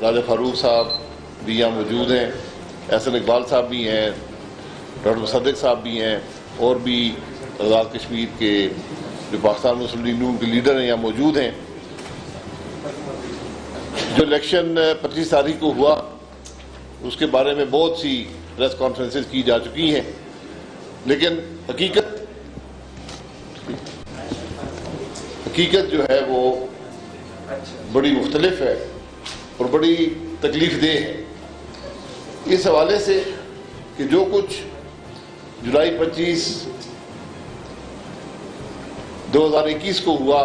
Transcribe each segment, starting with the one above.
راجہ فاروق صاحب بھی یہاں موجود ہیں، احسن اقبال صاحب بھی ہیں، ڈاکٹر مصدق صاحب بھی ہیں، اور بھی آزاد کشمیر کے جو پاکستان مسلم لیگ نون کے لیڈر ہیں یہاں موجود ہیں۔ جو الیکشن 25 تاریخ کو ہوا اس کے بارے میں بہت سی پریس کانفرنسز کی جا چکی ہیں، لیکن حقیقت جو ہے وہ بڑی مختلف ہے اور بڑی تکلیف دہ ہے، اس حوالے سے کہ جو کچھ جولائی 25 2021 کو ہوا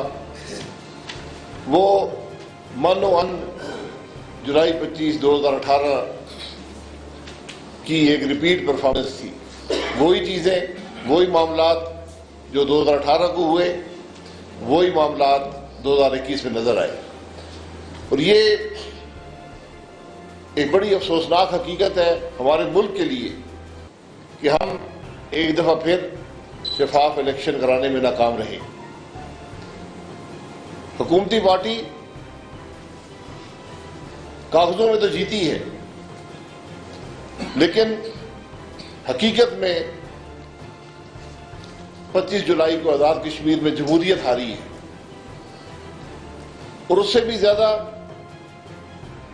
وہ مانو ان جولائی 25 2018 کی ایک ریپیٹ پرفارمنس تھی۔ وہی چیزیں، وہی معاملات جو 2018 کو ہوئے، وہی معاملات 2021 میں نظر آئے، اور یہ ایک بڑی افسوسناک حقیقت ہے ہمارے ملک کے لیے کہ ہم ایک دفعہ پھر شفاف الیکشن کرانے میں ناکام رہے۔ حکومتی پارٹی کاغذوں میں تو جیتی ہے، لیکن حقیقت میں 25 جولائی کو آزاد کشمیر میں جمہوریت ہاری ہے، اور اس سے بھی زیادہ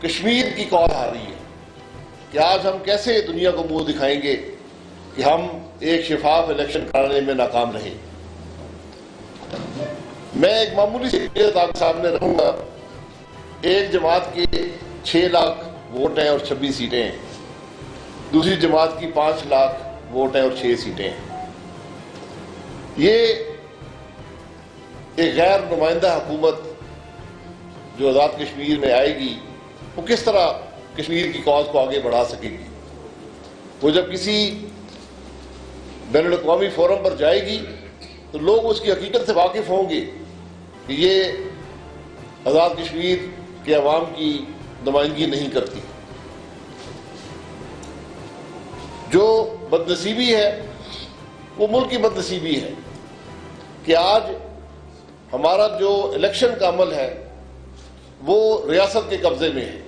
کشمیر کی قوم ہاری ہے کہ آج ہم کیسے دنیا کو منہ دکھائیں گے کہ ہم ایک شفاف الیکشن کرانے میں ناکام رہے۔ میں ایک معمولی سی بات آپ کے سامنے رکھوں گا۔ ایک جماعت کے 6 لاکھ ووٹ ہیں اور 26 سیٹیں ہیں، دوسری جماعت کی 5 لاکھ ووٹ ہیں اور 6 سیٹیں ہیں۔ یہ ایک غیر نمائندہ حکومت جو آزاد کشمیر میں آئے گی وہ کس طرح کشمیر کی کاز کو آگے بڑھا سکے گی؟ وہ جب کسی بین الاقوامی فورم پر جائے گی تو لوگ اس کی حقیقت سے واقف ہوں گے کہ یہ آزاد کشمیر کے عوام کی نمائندگی نہیں کرتی۔ جو بدنصیبی ہے وہ ملک کی بدنصیبی ہے کہ آج ہمارا جو الیکشن کا عمل ہے وہ ریاست کے قبضے میں ہے۔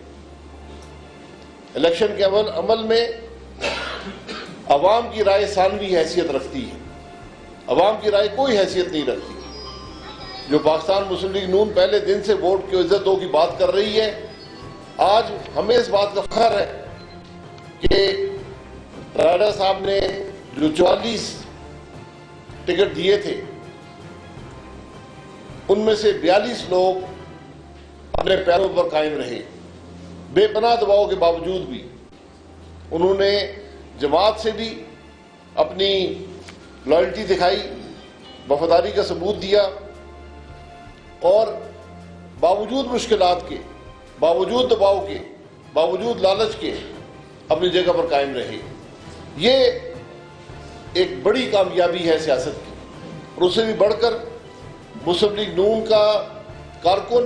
الیکشن کے عمل میں عوام کی رائے ثانوی حیثیت رکھتی ہے، عوام کی رائے کوئی حیثیت نہیں رکھتی۔ جو پاکستان مسلم لیگ نون پہلے دن سے ووٹ کی عزتوں کی بات کر رہی ہے، آج ہمیں اس بات کا فخر ہے کہ راجہ صاحب نے جو 44 ٹکٹ دیے تھے ان میں سے 42 لوگ اپنے پیروں پر قائم رہے، بے پناہ دباؤ کے باوجود بھی انہوں نے جماعت سے بھی اپنی لائلٹی دکھائی، وفاداری کا ثبوت دیا، اور باوجود مشکلات کے، باوجود دباؤ کے، باوجود لالچ کے اپنی جگہ پر قائم رہے۔ یہ ایک بڑی کامیابی ہے سیاست کی، اور اس سے بھی بڑھ کر مسلم لیگ نون کا کارکن،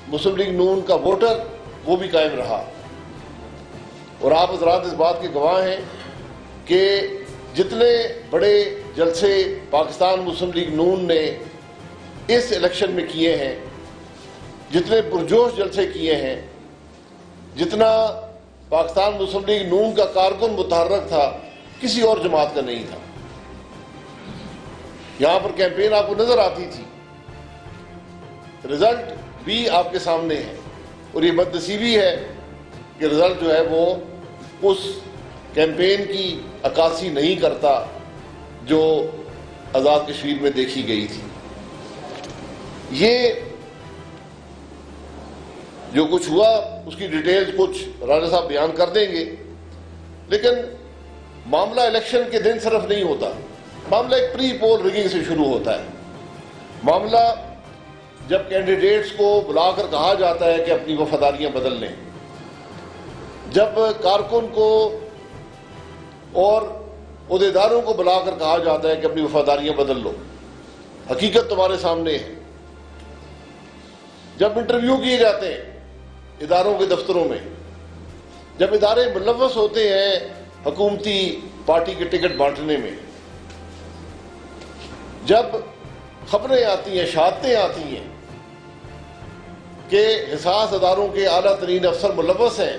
مسلم لیگ نون کا ووٹر وہ بھی قائم رہا۔ اور آپ حضرات اس بات کے گواہ ہیں کہ جتنے بڑے جلسے پاکستان مسلم لیگ نون نے اس الیکشن میں کیے ہیں، جتنے پرجوش جلسے کیے ہیں، جتنا پاکستان مسلم لیگ نون کا کارکن متحرک تھا، کسی اور جماعت کا نہیں تھا۔ یہاں پر کیمپین آپ کو نظر آتی تھی، رزلٹ بھی آپ کے سامنے ہے، اور یہ بدنصیبی ہے کہ رزلٹ جو ہے وہ اس کیمپین کی عکاسی نہیں کرتا جو آزاد کشمیر میں دیکھی گئی تھی۔ یہ جو کچھ ہوا اس کی ڈیٹیلز کچھ راجہ صاحب بیان کر دیں گے، لیکن معاملہ الیکشن کے دن صرف نہیں ہوتا، معاملہ ایک پری پول ریگنگ سے شروع ہوتا ہے۔ معاملہ جب کینڈیڈیٹس کو بلا کر کہا جاتا ہے کہ اپنی وفاداریاں بدل لیں، جب کارکن کو اور عہدیداروں کو بلا کر کہا جاتا ہے کہ اپنی وفاداریاں بدل لو، حقیقت تمہارے سامنے ہے، جب انٹرویو کیے جاتے ہیں اداروں کے دفتروں میں، جب ادارے ملوث ہوتے ہیں حکومتی پارٹی کے ٹکٹ بانٹنے میں، جب خبریں آتی ہیں، شہادتیں آتی ہیں کہ حساس اداروں کے اعلیٰ ترین افسر ملوث ہیں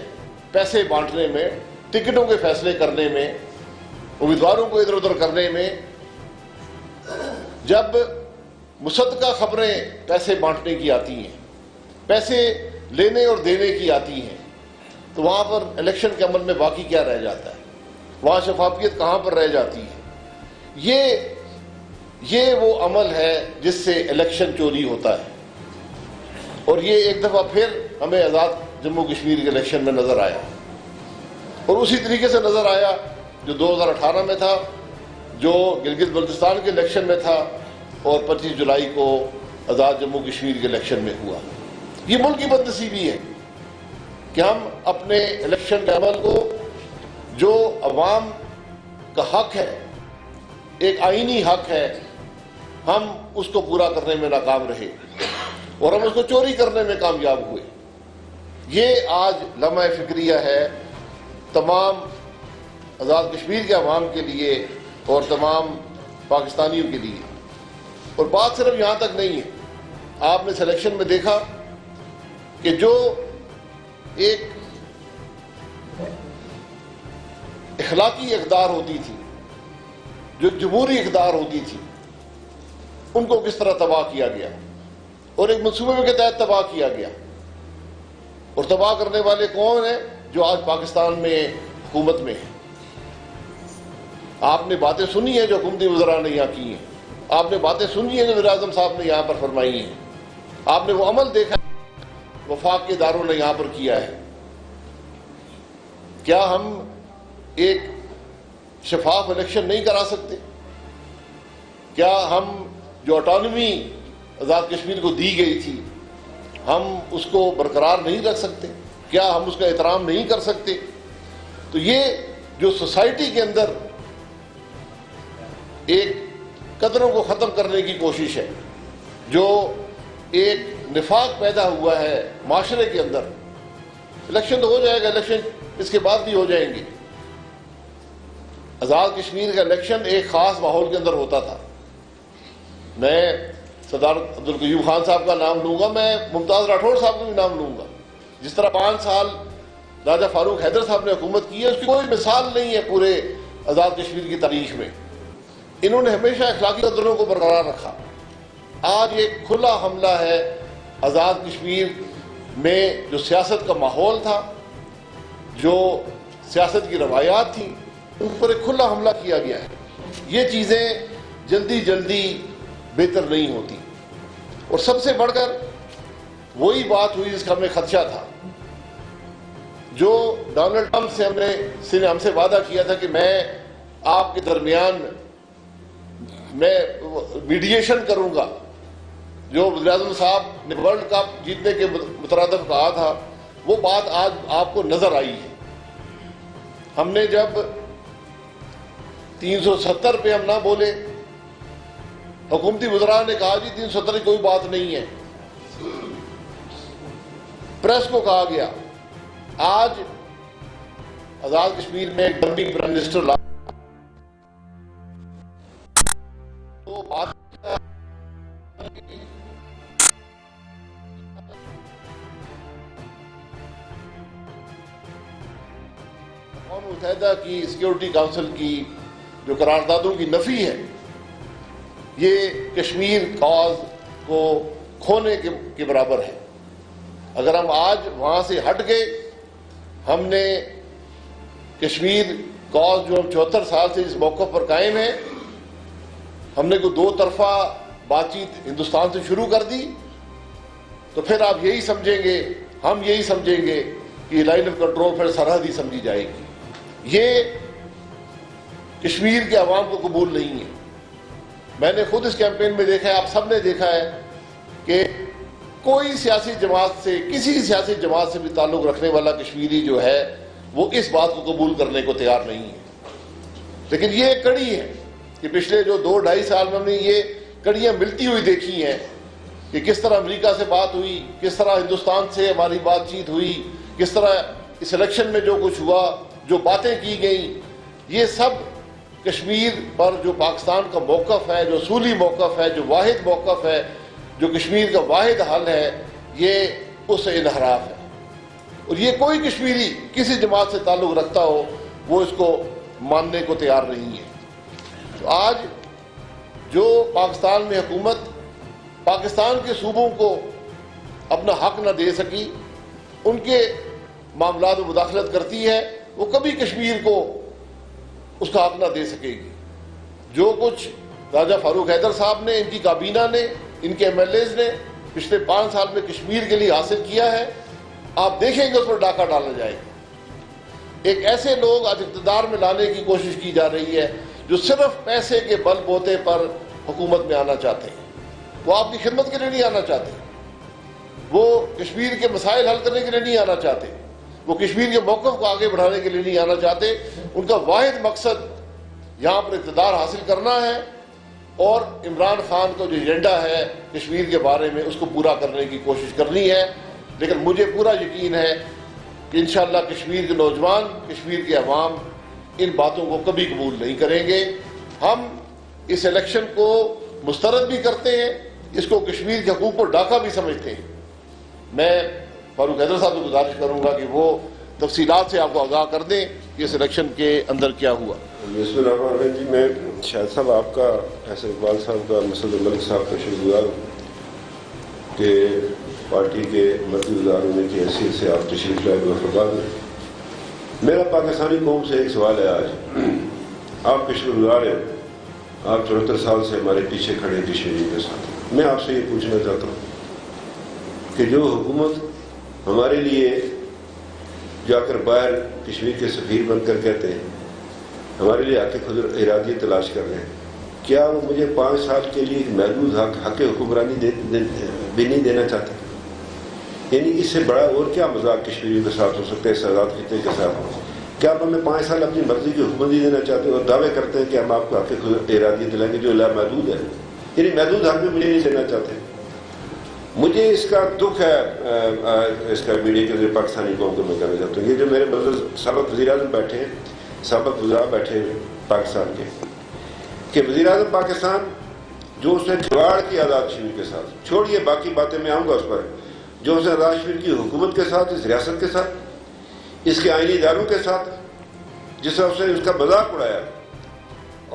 پیسے بانٹنے میں، ٹکٹوں کے فیصلے کرنے میں، امیدواروں کو ادھر ادھر کرنے میں۔ جب مصدقہ خبریں پیسے بانٹنے کی آتی ہیں، پیسے لینے اور دینے کی آتی ہیں، تو وہاں پر الیکشن کے عمل میں باقی کیا رہ جاتا ہے؟ وہاں شفافیت کہاں پر رہ جاتی ہے؟ یہ وہ عمل ہے جس سے الیکشن چوری ہوتا ہے، اور یہ ایک دفعہ پھر ہمیں آزاد جموں کشمیر کے الیکشن میں نظر آیا، اور اسی طریقے سے نظر آیا جو 2018 میں تھا، جو گلگت بلتستان کے الیکشن میں تھا، اور 25 جولائی کو آزاد جموں کشمیر کے الیکشن میں ہوا۔ یہ ملک کی بد نصیبی ہے کہ ہم اپنے الیکشن کے عمل کو، جو عوام کا حق ہے، ایک آئینی حق ہے، ہم اس کو پورا کرنے میں ناکام رہے اور ہم اس کو چوری کرنے میں کامیاب ہوئے۔ یہ آج لمحہ فکریہ ہے تمام آزاد کشمیر کے عوام کے لیے اور تمام پاکستانیوں کے لیے۔ اور بات صرف یہاں تک نہیں ہے، آپ نے سلیکشن میں دیکھا کہ جو ایک اخلاقی اقدار ہوتی تھی، جو جمہوری اقدار ہوتی تھی، ان کو کس طرح تباہ کیا گیا اور ایک منصوبے کے تحت تباہ کیا گیا۔ اور تباہ کرنے والے کون ہیں؟ جو آج پاکستان میں حکومت میں ہیں۔ آپ نے باتیں سنی ہیں جو حکومتی وزراء نے یہاں کی ہیں، آپ نے باتیں سنی ہیں جو وزیر اعظم صاحب نے یہاں پر فرمائی ہیں، آپ نے وہ عمل دیکھا وفاق کے اداروں نے یہاں پر کیا ہے۔ کیا ہم ایک شفاف الیکشن نہیں کرا سکتے؟ کیا ہم جو آٹونومی آزاد کشمیر کو دی گئی تھی، ہم اس کو برقرار نہیں رکھ سکتے؟ کیا ہم اس کا احترام نہیں کر سکتے؟ تو یہ جو سوسائٹی کے اندر ایک قدروں کو ختم کرنے کی کوشش ہے، جو ایک نفاق پیدا ہوا ہے معاشرے کے اندر۔ الیکشن تو ہو جائے گا، الیکشن اس کے بعد بھی ہو جائیں گے۔ آزاد کشمیر کا الیکشن ایک خاص ماحول کے اندر ہوتا تھا۔ میں سردار عبدالقیوم خان صاحب کا نام لوں گا، میں ممتاز راٹھوڑ صاحب کا بھی نام لوں گا۔ جس طرح 5 سال راجہ فاروق حیدر صاحب نے حکومت کی ہے، اس کی کوئی مثال نہیں ہے پورے آزاد کشمیر کی تاریخ میں۔ انہوں نے ہمیشہ اخلاقی قدروں کو برقرار رکھا۔ آج ایک کھلا حملہ ہے آزاد کشمیر میں، جو سیاست کا ماحول تھا، جو سیاست کی روایات تھیں، ان پر ایک کھلا حملہ کیا گیا ہے۔ یہ چیزیں جلدی جلدی بہتر نہیں ہوتی، اور سب سے بڑھ کر وہی بات ہوئی جس کا ہمیں خدشہ تھا، جو ڈونلڈ ٹرمپ سے ہم سے وعدہ کیا تھا کہ میں آپ کے درمیان میں میڈیشن کروں گا۔ جو وزیر اعظم صاحب نے ورلڈ کپ جیتنے کے مترادف کہا تھا، وہ بات آج آپ کو نظر آئی ہے۔ ہم نے جب 370 پہ ہم نہ بولے، حکومتی وزراء نے کہا جی 370 کی کوئی بات نہیں ہے، پریس کو کہا گیا۔ آج آزاد کشمیر میں ایک ڈمپنگ پرائم منسٹر لا تو بات اقوام متحدہ کی سیکیورٹی کونسل کی جو قراردادوں کی نفی ہے، یہ کشمیر کاز کو کھونے کے برابر ہے۔ اگر ہم آج وہاں سے ہٹ گئے، ہم نے کشمیر کاز جو ہم 74 سال سے اس موقف پر قائم ہے، ہم نے کوئی 2 طرفہ بات چیت ہندوستان سے شروع کر دی، تو پھر آپ یہی سمجھیں گے، ہم یہی سمجھیں گے کہ لائن آف کنٹرول پھر سرحد ہی سمجھی جائے گی۔ یہ کشمیر کے عوام کو قبول نہیں ہے۔ میں نے خود اس کیمپین میں دیکھا ہے، آپ سب نے دیکھا ہے کہ کوئی سیاسی جماعت سے، کسی سیاسی جماعت سے بھی تعلق رکھنے والا کشمیری جو ہے، وہ اس بات کو قبول کرنے کو تیار نہیں ہے۔ لیکن یہ ایک کڑی ہے کہ پچھلے جو 2-2.5 سال میں ہم نے یہ کڑیاں ملتی ہوئی دیکھی ہیں کہ کس طرح امریکہ سے بات ہوئی، کس طرح ہندوستان سے ہماری بات چیت ہوئی، کس طرح اس الیکشن میں جو کچھ ہوا، جو باتیں کی گئیں، یہ سب کشمیر پر جو پاکستان کا موقف ہے، جو اصولی موقف ہے، جو واحد موقف ہے، جو کشمیر کا واحد حل ہے، یہ اس سے انحراف ہے، اور یہ کوئی کشمیری کسی جماعت سے تعلق رکھتا ہو وہ اس کو ماننے کو تیار نہیں ہے۔ تو آج جو پاکستان میں حکومت پاکستان کے صوبوں کو اپنا حق نہ دے سکی، ان کے معاملات میں مداخلت کرتی ہے، وہ کبھی کشمیر کو اس کا حق نہ دے سکے گی۔ جو کچھ راجہ فاروق حیدر صاحب نے، ان کی کابینہ نے، ان کے ایم ایل ایز نے پچھلے 5 سال میں کشمیر کے لیے حاصل کیا ہے، آپ دیکھیں گے اس پر ڈاکہ ڈالا جائے گا۔ ایک ایسے لوگ آج اقتدار میں لانے کی کوشش کی جا رہی ہے جو صرف پیسے کے بل بوتے پر حکومت میں آنا چاہتے ہیں، وہ آپ کی خدمت کے لیے نہیں آنا چاہتے، وہ کشمیر کے مسائل حل کرنے کے لیے نہیں آنا چاہتے، وہ کشمیر کے موقف کو آگے بڑھانے کے لیے نہیں آنا چاہتے۔ ان کا واحد مقصد یہاں پر اقتدار حاصل کرنا ہے اور عمران خان کا جو ایجنڈا ہے کشمیر کے بارے میں اس کو پورا کرنے کی کوشش کرنی ہے۔ لیکن مجھے پورا یقین ہے کہ انشاءاللہ کشمیر کے نوجوان، کشمیر کے عوام ان باتوں کو کبھی قبول نہیں کریں گے۔ ہم اس الیکشن کو مسترد بھی کرتے ہیں، اس کو کشمیر کے حقوق پر ڈاکہ بھی سمجھتے ہیں۔ میں فاروق حیدر صاحب کو گزارش کروں گا کہ وہ تفصیلات سے آپ کو آگاہ کر دیں کہ اس الیکشن کے اندر کیا ہوا۔ بسم اللہ الرحمن الرحیم۔ جی میں شاہد صاحب آپ کا، احسن اقبال صاحب کا، مسعود ملک صاحب کا شکر گزار ہوں کہ پارٹی کے مرکزی وزیر ہونے کی حیثیت سے آپ تشریف لائے وفادار ہیں۔ میرا پاکستانی قوم سے ایک سوال ہے، آج آپ کے شکر گزار ہیں، آپ 74 سال سے ہمارے پیچھے کھڑے ہیں کشمیریوں کے ساتھ۔ میں آپ سے یہ پوچھنا چاہتا ہوں کہ جو حکومت ہمارے لیے جا کر باہر کشمیر کے سفیر بن کر کہتے ہیں ہمارے لیے حق خود ارادی تلاش کر رہے ہیں، کیا وہ مجھے 5 سال کے لیے ایک محدود حق حکمرانی بھی نہیں دینا چاہتے؟ یعنی اس سے بڑا اور کیا مذاق کشمیریوں کے ساتھ ہو سکتا ہے، اس آزاد خطے کے ساتھ؟ کیا آپ ہمیں 5 سال اپنی مرضی کی حکومت نہیں دینا چاہتے اور دعوے کرتے ہیں کہ ہم آپ کو حق خود ارادی دلائیں گے جو لامحدود ہے؟ یعنی محدود حق بھی مجھے نہیں دینا چاہتے۔ مجھے اس کا دکھ ہے، اس کا میڈیا کے ذریعے پاکستانی قوم کو میں کہنا چاہتا ہوں، یہ جو میرے بزرگ سابق وزیر اعظم بیٹھے ہیں، سابق وزراء بیٹھے ہیں پاکستان کے، کہ وزیر اعظم پاکستان جو اس نے جھگاڑ کی آزاد کشمیر کے ساتھ، چھوڑیے باقی باتیں میں آؤں گا اس پر، جو اس نے آزاد کشمیر کی حکومت کے ساتھ، اس ریاست کے ساتھ، اس کے آئینی اداروں کے ساتھ، جس طرح اس نے اس کا مذاق اڑایا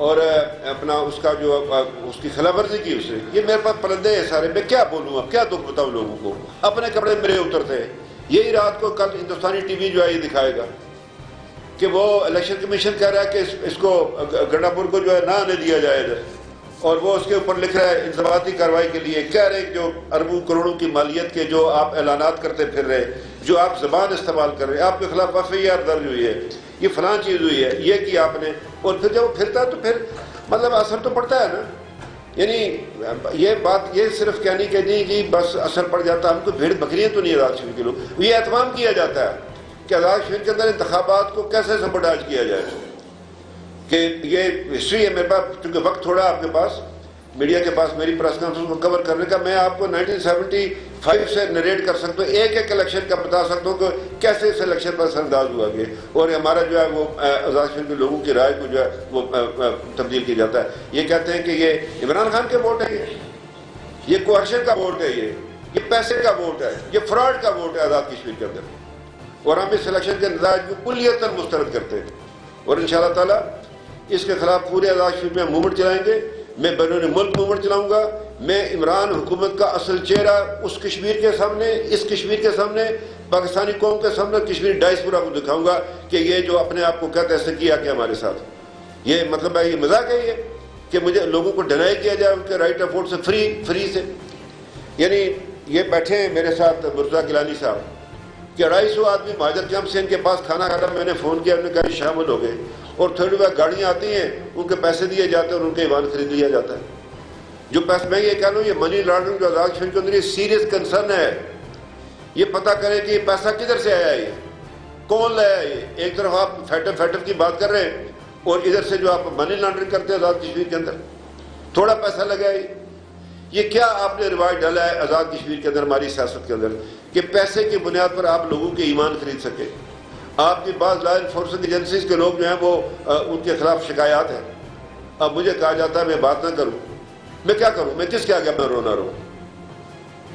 اور اپنا اس کا جو اس کی خلاف ورزی کی اس نے، یہ میرے پاس پرندے ہیں سارے، میں کیا بولوں اب، کیا دکھ بتاؤں لوگوں کو، اپنے کپڑے میرے اترتے ہیں۔ یہی رات کو کل ہندوستانی ٹی وی جو ہے یہ دکھائے گا کہ وہ الیکشن کمیشن کہہ رہا ہے کہ اس کو گنڈا پور کو جو ہے نہ آنے دیا جائے ادھر، اور وہ اس کے اوپر لکھ رہا ہے انضباطی کارروائی کے لیے، کہہ رہے ہیں جو اربوں کروڑوں کی مالیت کے جو آپ اعلانات کرتے پھر رہے، جو آپ زبان استعمال کر رہے ہیں، آپ کے خلاف FIR درج ہوئی ہے، یہ فلاں چیز ہوئی ہے، یہ کیا آپ نے، اور پھر جب وہ پھرتا ہے تو پھر مطلب اثر تو پڑتا ہے نا۔ یعنی یہ بات یہ صرف کہنی کہ نہیں جی بس اثر پڑ جاتا، ہم کو بھیڑ بکریاں تو نہیں آزاد کشمیر کے لوگ، یہ اہتمام کیا جاتا ہے کہ آزاد کشمیر کے اندر انتخابات کو کیسے سبوٹاج کیا جائے، کہ یہ ہسٹری ہے میرے پاس، کیونکہ وقت تھوڑا آپ کے پاس، میڈیا کے پاس میری پریس کانفرنس کو کور کرنے کا، میں آپ کو 1975 سے نریٹ کر سکتا ہوں، ایک الیکشن کا بتا سکتا ہوں کہ کیسے اس الیکشن پر اثر انداز ہوا گیا، اور ہمارا جو ہے وہ آزاد کشمیر کے لوگوں کی رائے کو جو ہے وہ تبدیل کیا جاتا ہے۔ یہ کہتے ہیں کہ یہ عمران خان کے ووٹ ہے، یہ کوہرشن کا ووٹ ہے، یہ پیسے کا ووٹ ہے، یہ فراڈ کا ووٹ ہے آزاد کشمیر کے اندر، اور ہم اس الیکشن کے نتائج کو کلیتاً مسترد کرتے ہیں، اور انشاءاللہ تعالیٰ اس کے خلاف پورے آزاد کشمیر میں موومنٹ چلائیں گے۔ میں بیرون ملک موومنٹ چلاؤں گا، میں عمران حکومت کا اصل چہرہ اس کشمیر کے سامنے، اس کشمیر کے سامنے، پاکستانی قوم کے سامنے، کشمیر ڈائسپورا کو دکھاؤں گا کہ یہ جو اپنے آپ کو کہتے ایسے کیا کہ ہمارے ساتھ، یہ مطلب ہے، یہ مذاق ہے یہ کہ مجھے لوگوں کو ڈینائی کیا جائے ان کے رائٹ آف ووٹ سے فری سے۔ یعنی یہ بیٹھے ہیں میرے ساتھ مرتضیٰ گیلانی صاحب کہ 250 آدمی مہاجر کیمپ سے ان کے پاس کھانا کھا رہا، میں نے فون کیا، انہوں نے کہا شامل ہو گئے، اور تھوڑی بار گاڑیاں آتی ہیں، ان کے پیسے دیے جاتے ہیں اور ان کے ایوان خرید لیا جاتا ہے۔ جو پیسے میں یہ کہہ لوں، یہ منی لانڈرنگ جو آزاد کشمیر کے اندر یہ سیریس کنسرن ہے، یہ پتہ کریں کہ یہ پیسہ کدھر سے آیا ہے، یہ کون لایا ہے۔ یہ ایک طرف آپ فیٹف کی بات کر رہے ہیں اور ادھر سے جو آپ منی لانڈرنگ کرتے ہیں آزاد کشمیر کے اندر، تھوڑا پیسہ لگا ہے۔ یہ کیا آپ نے رواج ڈالا ہے آزاد کشمیر کے اندر، ہماری سیاست کے اندر، کہ پیسے کی بنیاد پر آپ لوگوں کے ایمان خرید سکے۔ آپ کی بعض لا انفورسنگ ایجنسیز کے لوگ جو ہیں وہ ان کے خلاف شکایات ہیں، اب مجھے کہا جاتا ہے میں بات نہ کروں، میں کیا کروں، میں کس کے آگے میں رونا رہوں؟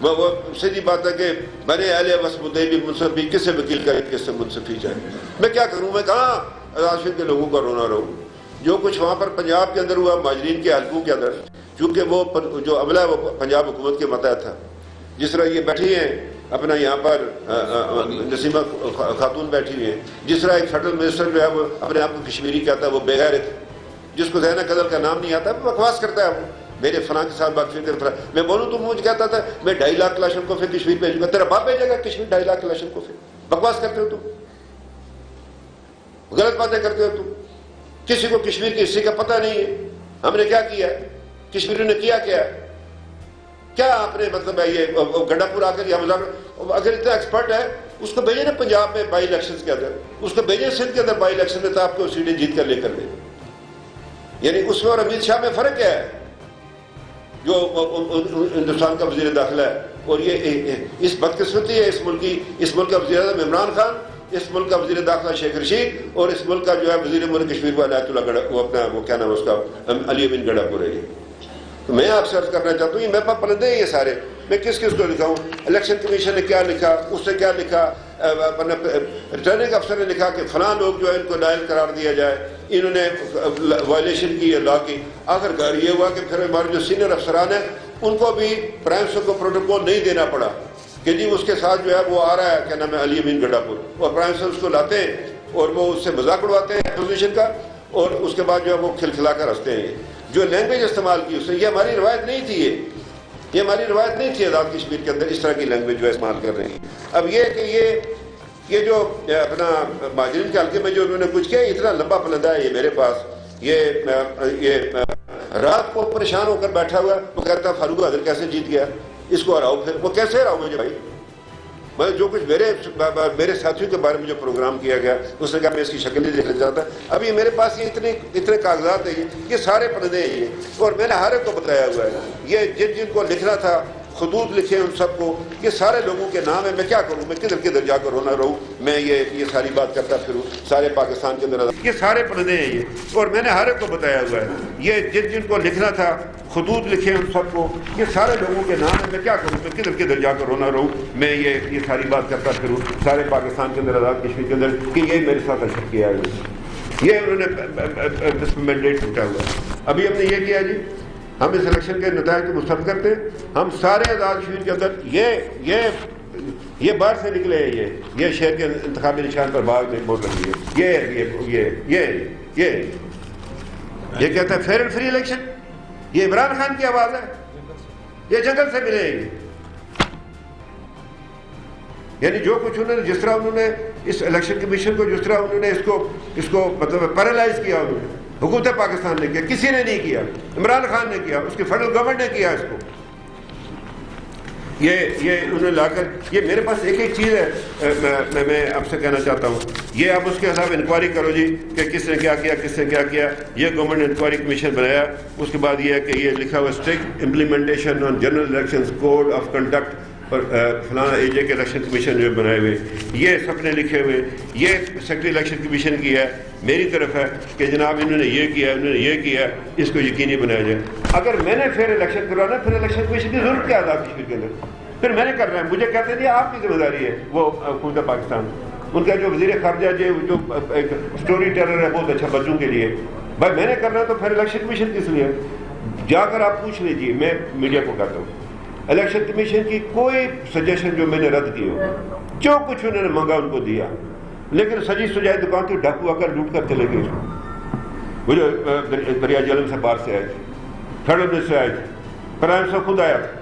وہ سیدھی بات ہے کہ بنے اہل بس مدعی بھی منصفی کس سے وکیل کرے کس سے منصفی جائے. میں کیا کروں؟ میں کہاں آزاد کشمیر کے لوگوں کا رونا رہوں؟ جو کچھ وہاں پر پنجاب کے اندر ہوا مہاجرین کے حلقوں کے اندر، چونکہ وہ جو عملہ ہے وہ پنجاب حکومت کے ماتحت تھا. جس طرح یہ بیٹھی ہیں اپنا یہاں پر نسیمہ خاتون بیٹھی ہوئی ہیں، جس طرح ایک فیڈرل منسٹر جو ہے وہ اپنے آپ کو کشمیری کہتا ہے، وہ بے غیرت، جس کو ذہن قدر کا نام نہیں آتا، وہ بکواس کرتا ہے. وہ میرے فلاں کے ساتھ بات کرتے ہیں، میں بولوں تو مجھے کہتا تھا میں 2.5 لاکھ کلاشن کو پھر کشمیر بھیجوں گا. تیرا باپ بھیجے گا کشمیر 2.5 لاکھ کلاشن کو؟ پھر بکواس کرتے ہو تم، غلط باتیں کرتے ہو تم. کسی کو کشمیر کی حصے کا پتہ نہیں ہے. ہم نے کیا کیا ہے؟ کشمیریوں نے کیا ہے؟ کیا آپ نے مطلب ہے یہ گنڈا پور آ کر اگر اتنا ایکسپرٹ ہے اس کو بھیجے نا پنجاب میں بائی الیکشنز کے اندر، اس کو بھیجے سندھ کے اندر بائی الیکشن میں، تو آپ کو سیٹیں جیت کر لے کر دیں. یعنی اس میں اور امت شاہ میں فرق کیا ہے؟ جو ہندوستان کا وزیر داخلہ ہے، اور یہ اس بدقسمتی ہے اس ملک کا وزیر اعظم عمران خان، اس ملک کا وزیر داخلہ شیخ رشید، اور اس ملک کا جو ہے وزیر امور کشمیر ولایت اللہ گڑھ، وہ اپنا وہ کیا نام ہے اس کا، علی امین گڑھا پور ہے. تو میں آپ سے عرض کرنا چاہتا ہوں یہ میرے پاس پرندے ہیں یہ سارے، میں کس کو لکھاؤں؟ الیکشن کمیشن نے کیا لکھا، اس نے کیا لکھا، ریٹرننگ افسر نے لکھا کہ فلاں لوگ جو ہے ان کو نائل قرار دیا جائے، انہوں نے وائلیشن کی ہے لا کی. آخر کار یہ ہوا کہ پھر ہمارے جو سینئر افسران ہیں ان کو بھی پرائم منسٹر کو پروٹوکول نہیں دینا پڑا کہ جی اس کے ساتھ جو ہے وہ آ رہا ہے کیا نام ہے علی امین گڑھا پور، اور پرائم منسٹر اس کو لاتے ہیں اور وہ اس سے مذاق اڑواتے ہیں اپوزیشن کا، اور اس کے بعد جو ہے وہ کھلکھلا کر ہنستے ہیں. جو لینگویج استعمال کی اس نے، یہ ہماری روایت نہیں تھی، یہ ہماری روایت نہیں تھی آزاد کشمیر کے اندر اس طرح کی لینگویج جو ہے استعمال کر رہے ہیں. اب یہ کہ یہ جو اپنا مہاجرین کے حلقے میں جو انہوں نے کچھ کیا، اتنا لمبا پلندہ ہے یہ میرے پاس. یہ رات کو پریشان ہو کر بیٹھا ہوا، وہ کہتا ہے فاروق حیدر کیسے جیت گیا، اس کو ہراؤ. پھر وہ کیسے ہراؤ مجھے بھائی؟ میں جو کچھ میرے ساتھیوں کے بارے میں جو پروگرام کیا گیا اس نے کہا میں اس کی شکل نہیں دیکھنا چاہتا. اب یہ میرے پاس یہ اتنے کاغذات ہیں، یہ سارے پردے ہیں یہ، اور میں نے ہر ایک کو بتایا ہوا ہے. یہ جن کو لکھنا تھا خطوط لکھے ان سب کو، یہ سارے لوگوں کے نام ہیں. میں کیا کروں؟ میں کدھر جا کر رونا رہوں؟ میں یہ ساری بات کرتا پھروں سارے پاکستان کے اندر. یہ سارے پردے ہیں یہ، اور میں نے ہر ایک کو بتایا ہوا ہے. یہ جن کو لکھنا تھا خطوط لکھے ان سب کو، یہ سارے لوگوں کے نام ہیں. میں کیا کروں؟ میں کدھر جا کر رونا رہوں؟ میں یہ ساری بات کرتا پھروں سارے پاکستان کے اندر، آزاد کشمیر کے اندر، کہ یہ میرے ساتھ اشر کیا ہے. یہ انہوں نے اس میں مینڈیٹ ٹوٹا ہوا ہے. ابھی ہم نے یہ کیا جی، ہم اس الیکشن کے نتائج کو مسترد کرتے ہیں. ہم سارے آزاد کشمیر کے اندر یہ باہر سے نکلے ہیں، یہ شہر کے انتخابی نشان پر باغ میں ووٹ لگی ہے. یہ کہتا ہے فیئر اینڈ فری الیکشن. یہ عمران خان کی آواز ہے، یہ جنگل سے ملے گی. یعنی جو کچھ انہوں نے، جس طرح انہوں نے اس الیکشن کمیشن کو، جس طرح انہوں نے اس کو مطلب پیرالائز کیا، انہوں نے حکومت پاکستان نے کیا، کسی نے نہیں کیا. عمران خان نے کیا، اس کی فیڈرل گورنمنٹ نے کیا اس کو. یہ انہوں نے لا کر، یہ میرے پاس ایک چیز ہے میں آپ سے کہنا چاہتا ہوں. یہ آپ اس کے خلاف انکوائری کرو جی کہ کس نے کیا کیا، کس نے کیا کیا. یہ گورنمنٹ نے انکوائری کمیشن بنایا. اس کے بعد یہ ہے کہ یہ لکھا ہوا strict implementation on general elections code of conduct, اور فلانا اے جے کے الیکشن کمیشن جو بنائے ہوئے، یہ سب نے لکھے ہوئے. یہ سیکرٹری الیکشن کمیشن کی ہے، میری طرف ہے کہ جناب انہوں نے یہ کیا، انہوں نے یہ کیا، اس کو یقینی بنایا جائے. اگر میں نے پھر الیکشن کروانا، پھر الیکشن کمیشن کی ضرورت کیا آزاد کشمیر کے اندر؟ پھر میں نے کرنا ہے. مجھے کہتے ہیں آپ کی ذمہ داری ہے وہ حکومت پاکستان. ان کا جو وزیر خارجہ جو ایک اسٹوری ٹیلر ہے بہت اچھا بچوں کے لیے، بھائی میں نے کرنا ہے تو پھر الیکشن کمیشن کس لیے؟ جا کر آپ پوچھ لیجیے. میں میڈیا کو کہتا ہوں الیکشن کمیشن کی کوئی سجیشن جو میں نے رد کی ہو، جو کچھ انہوں نے مانگا ان کو دیا، لیکن سجی سجائی دکان تو ڈاکو آ کر لوٹ کر چلے گئے. وہ جو دریا جلم سے باہر سے آئے تھے، فیڈرل منسٹر آئے تھے، پرائم منسٹر خود آیا تھا.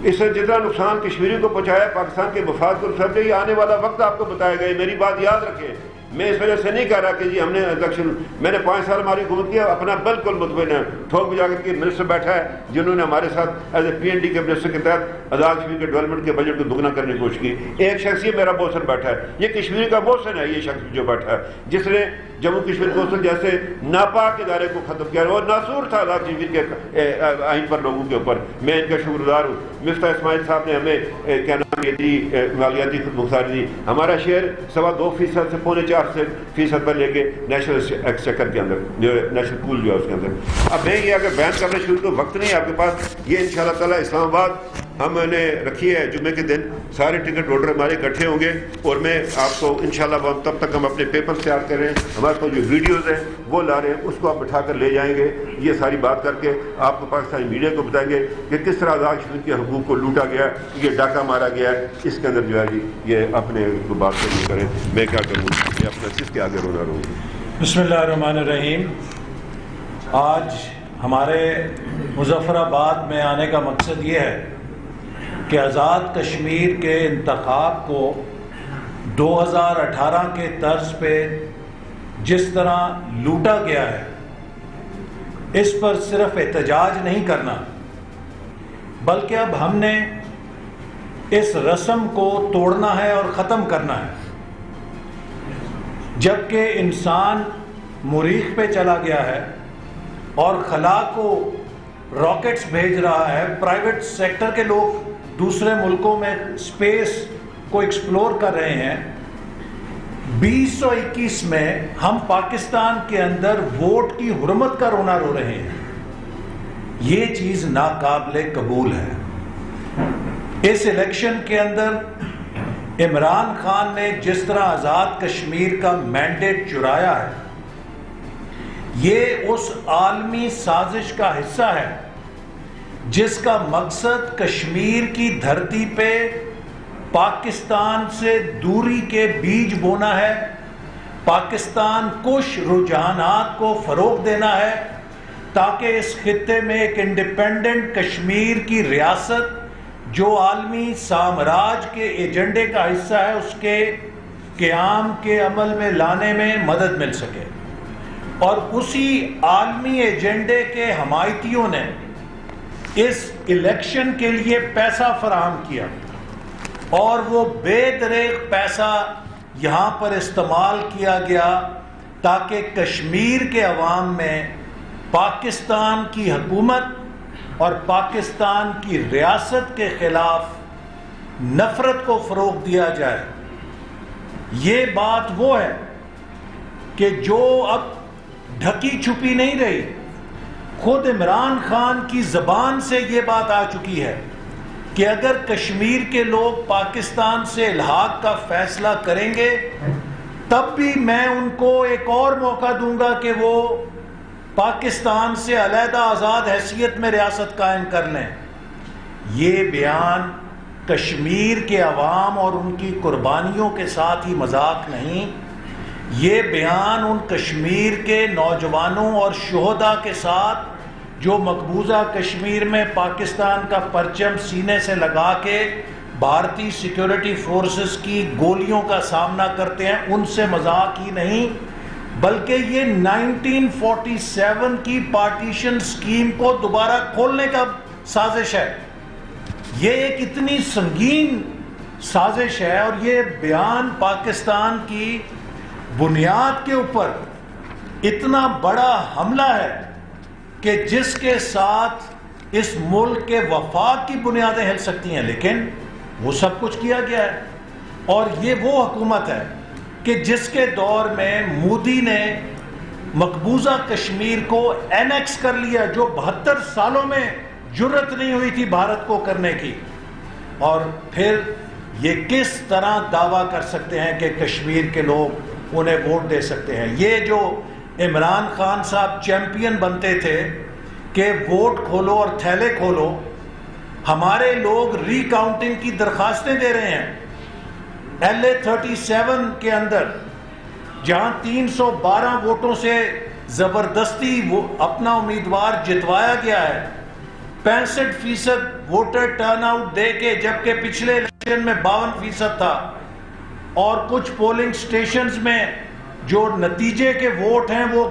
اس سے جتنا نقصان کشمیریوں کو پہنچایا، پاکستان کے مفاد کو نقصان دیا، یہ آنے والا وقت آپ کو بتایا گیا. میری بات یاد رکھیں. میں اس وجہ سے نہیں کہہ رہا کہ جی ہم نے الیکشن، میں نے 5 سال ہماری حکومت کیا، اپنا بالکل مطمئن ہے. ٹھوک بجا کر کے منسٹر بیٹھا ہے جنہوں نے ہمارے ساتھ as a P N D کے منسٹر کے تحت آزاد کشمیر کے ڈیولپمنٹ کے بجٹ کو دگنا کرنے کی کوشش کی. ایک شخص یہ میرا محسن بیٹھا ہے، یہ کشمیر کا محسن ہے. یہ شخص جو بیٹھا ہے جس نے جموں کشمیر کونسل جیسے ناپاک ادارے کو ختم کیا، اور ناصور تھا آزاد کشمیر کے آئین پر لوگوں کے اوپر. میں ان کا شکر گزار ہوں. مفتاح اسماعیل صاحب نے ہمیں کیا نام یہ دی، مالیاتی خود مختاری دی. ہمارا شیئر 2.25% سے 4.25 50% پر لے کے نیشنل ایکسچیکر کے اندر، جو نیشنل پول جو ہے اس کے اندر. اب میں یہ اگر بیان کرنا شروع تو وقت نہیں ہے آپ کے پاس. یہ انشاءاللہ تعالیٰ اسلام آباد ہم نے رکھی ہے جمعے کے دن، سارے ٹکٹ ہولڈر ہمارے اکٹھے ہوں گے اور میں آپ کو انشاءاللہ تب تک ہم اپنے پیپر تیار کر رہے ہیں، ہمارے پاس جو ویڈیوز ہیں وہ لا رہے ہیں، اس کو آپ بٹھا کر لے جائیں گے. یہ ساری بات کر کے آپ کو پاکستانی میڈیا کو بتائیں گے کہ کس طرح آزاد کشمیر کے حقوق کو لوٹا گیا ہے، یہ ڈاکہ مارا گیا ہے. اس کے اندر جو ہے جی یہ اپنے بات نہیں کریں. میں کیا کروں، میں اپنا صرف کے آگے رونا رہوں گا. بسم اللہ الرحمن الرحیم. آج ہمارے مظفر آباد میں آنے کا مقصد یہ ہے کہ آزاد کشمیر کے انتخاب کو 2018 کے طرز پہ جس طرح لوٹا گیا ہے اس پر صرف احتجاج نہیں کرنا، بلکہ اب ہم نے اس رسم کو توڑنا ہے اور ختم کرنا ہے. جبکہ انسان مریخ پہ چلا گیا ہے اور خلا کو راکٹس بھیج رہا ہے، پرائیویٹ سیکٹر کے لوگ دوسرے ملکوں میں اسپیس کو ایکسپلور کر رہے ہیں، 2021 میں ہم پاکستان کے اندر ووٹ کی حرمت کا رونا رو رہے ہیں. یہ چیز ناقابل قبول ہے. اس الیکشن کے اندر عمران خان نے جس طرح آزاد کشمیر کا مینڈیٹ چرایا ہے، یہ اس عالمی سازش کا حصہ ہے جس کا مقصد کشمیر کی دھرتی پہ پاکستان سے دوری کے بیج بونا ہے، پاکستان کش رجحانات کو فروغ دینا ہے تاکہ اس خطے میں ایک انڈیپینڈنٹ کشمیر کی ریاست جو عالمی سامراج کے ایجنڈے کا حصہ ہے اس کے قیام کے عمل میں لانے میں مدد مل سکے. اور اسی عالمی ایجنڈے کے حمایتیوں نے اس الیکشن کے لیے پیسہ فراہم کیا اور وہ بے دریغ پیسہ یہاں پر استعمال کیا گیا تاکہ کشمیر کے عوام میں پاکستان کی حکومت اور پاکستان کی ریاست کے خلاف نفرت کو فروغ دیا جائے. یہ بات وہ ہے کہ جو اب ڈھکی چھپی نہیں رہی، خود عمران خان کی زبان سے یہ بات آ چکی ہے کہ اگر کشمیر کے لوگ پاکستان سے الحاق کا فیصلہ کریں گے تب بھی میں ان کو ایک اور موقع دوں گا کہ وہ پاکستان سے علیحدہ آزاد حیثیت میں ریاست قائم کر لیں. یہ بیان کشمیر کے عوام اور ان کی قربانیوں کے ساتھ ہی مذاق نہیں، یہ بیان ان کشمیر کے نوجوانوں اور شہداء کے ساتھ جو مقبوضہ کشمیر میں پاکستان کا پرچم سینے سے لگا کے بھارتی سیکیورٹی فورسز کی گولیوں کا سامنا کرتے ہیں، ان سے مذاق ہی نہیں بلکہ یہ 1947 کی پارٹیشن سکیم کو دوبارہ کھولنے کا سازش ہے. یہ ایک اتنی سنگین سازش ہے اور یہ بیان پاکستان کی بنیاد کے اوپر اتنا بڑا حملہ ہے کہ جس کے ساتھ اس ملک کے وفاق کی بنیادیں ہل سکتی ہیں، لیکن وہ سب کچھ کیا گیا ہے. اور یہ وہ حکومت ہے کہ جس کے دور میں مودی نے مقبوضہ کشمیر کو اینیکس کر لیا، جو 72 سالوں میں جرت نہیں ہوئی تھی بھارت کو کرنے کی. اور پھر یہ کس طرح دعویٰ کر سکتے ہیں کہ کشمیر کے لوگ انہیں ووٹ دے سکتے ہیں؟ یہ جو عمران خان صاحب چیمپئن بنتے تھے کہ ووٹ کھولو اور تھیلے کھولو، ہمارے لوگ ری کاؤنٹنگ کی درخواستیں دے رہے ہیں. LA-37 کے اندر جہاں 312 ووٹوں سے زبردستی وہ اپنا امیدوار جتوایا گیا ہے، 65% ووٹر ٹرن آؤٹ دے کے، جبکہ پچھلے الیکشن میں 52% تھا. اور کچھ پولنگ سٹیشنز میں جو نتیجے کے ووٹ ہیں وہ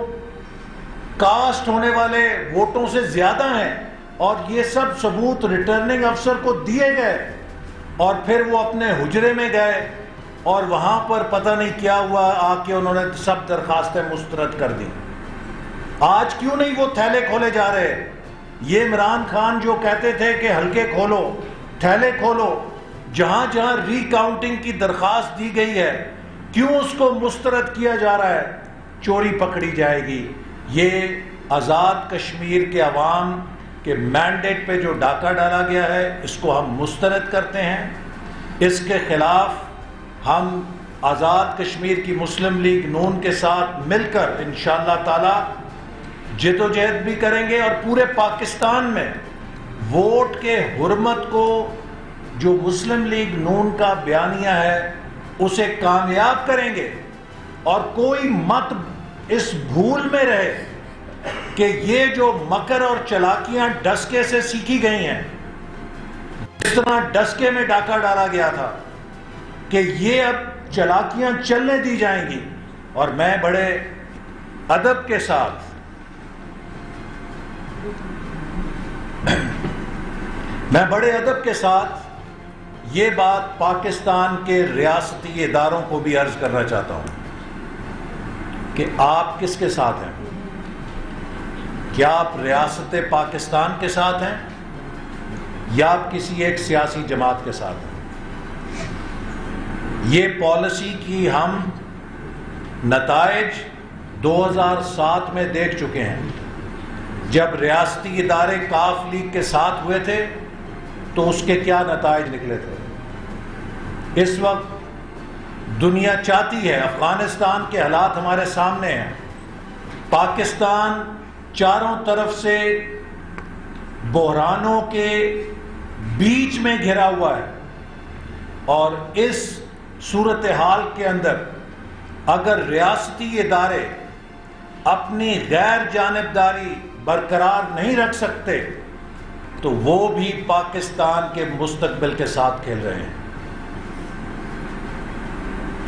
کاسٹ ہونے والے ووٹوں سے زیادہ ہیں، اور یہ سب ثبوت ریٹرننگ افسر کو دیے گئے اور پھر وہ اپنے حجرے میں گئے اور وہاں پر پتہ نہیں کیا ہوا، آ کے انہوں نے سب درخواستیں مسترد کر دی. آج کیوں نہیں وہ تھیلے کھولے جا رہے؟ یہ عمران خان جو کہتے تھے کہ حلقے کھولو، تھیلے کھولو، جہاں جہاں ری کاؤنٹنگ کی درخواست دی گئی ہے کیوں اس کو مسترد کیا جا رہا ہے؟ چوری پکڑی جائے گی۔ یہ آزاد کشمیر کے عوام کے مینڈیٹ پہ جو ڈاکہ ڈالا گیا ہے اس کو ہم مسترد کرتے ہیں۔ اس کے خلاف ہم آزاد کشمیر کی مسلم لیگ نون کے ساتھ مل کر انشاءاللہ تعالی جدوجہد بھی کریں گے، اور پورے پاکستان میں ووٹ کے حرمت کو جو مسلم لیگ نون کا بیانیہ ہے اسے کامیاب کریں گے۔ اور کوئی مت اس بھول میں رہے کہ یہ جو مکر اور چلاکیاں ڈسکے سے سیکھی گئی ہیں، جس طرح ڈسکے میں ڈاکہ ڈالا گیا تھا، کہ یہ اب چلاکیاں چلنے دی جائیں گی۔ اور میں بڑے ادب کے ساتھ یہ بات پاکستان کے ریاستی اداروں کو بھی عرض کرنا چاہتا ہوں کہ آپ کس کے ساتھ ہیں؟ کیا آپ ریاست پاکستان کے ساتھ ہیں یا آپ کسی ایک سیاسی جماعت کے ساتھ ہیں؟ یہ پالیسی کی ہم نتائج 2007 میں دیکھ چکے ہیں۔ جب ریاستی ادارے کاف لیگ کے ساتھ ہوئے تھے تو اس کے کیا نتائج نکلے تھے۔ اس وقت دنیا چاہتی ہے، افغانستان کے حالات ہمارے سامنے ہیں، پاکستان چاروں طرف سے بحرانوں کے بیچ میں گھرا ہوا ہے، اور اس صورتحال کے اندر اگر ریاستی ادارے اپنی غیر جانبداری برقرار نہیں رکھ سکتے تو وہ بھی پاکستان کے مستقبل کے ساتھ کھیل رہے ہیں۔